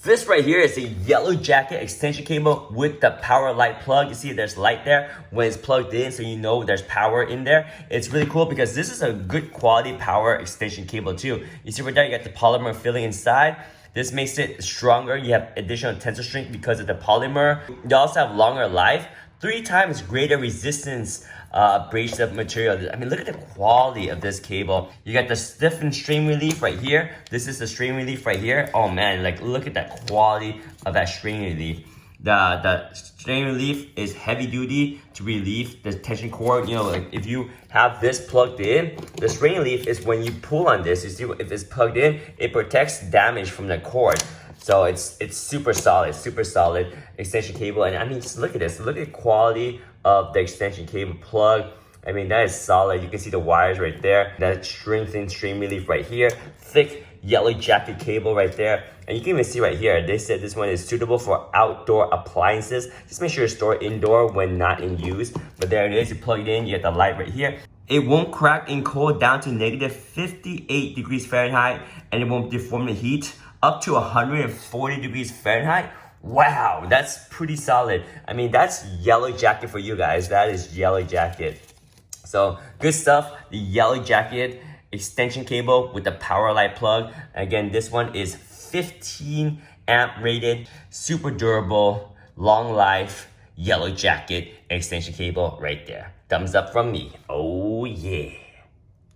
This right here is a yellow jacket extension cable with the power light plug. You see there's light there when it's plugged in, so you know there's power in there. It's really cool because this is a good quality power extension cable too. You see right there, you got the polymer filling inside. This makes it stronger. You have additional tensile strength because of the polymer. You also have longer life, 3 times greater resistance abrasive material. I mean, look at the quality of this cable. You got the stiffened strain relief right here. This is the strain relief right here. Oh man, like look at that quality of that strain relief. The strain relief is heavy duty to relieve the tension cord. You know, like if you have this plugged in, the strain relief is when you pull on this. You see, if it's plugged in, it protects damage from the cord. So it's super solid extension cable. And I mean, just look at this. Look at the quality of the extension cable plug. I mean, that is solid. You can see the wires right there. That strengthened strain relief right here. Thick yellow jacket cable right there. And you can even see right here, they said this one is suitable for outdoor appliances. Just make sure you store it indoor when not in use. But there it is, you plug it in, you get the light right here. It won't crack in cold down to negative 58 degrees Fahrenheit, and it won't deform the heat up to 140 degrees Fahrenheit. Wow, that's pretty solid. I mean, that's yellow jacket for you guys. That is yellow jacket. So good stuff, the yellow jacket extension cable with the power light plug. Again, this one is 15 amp rated, super durable, long life, yellow jacket extension cable right there. Thumbs up from me. Oh yeah.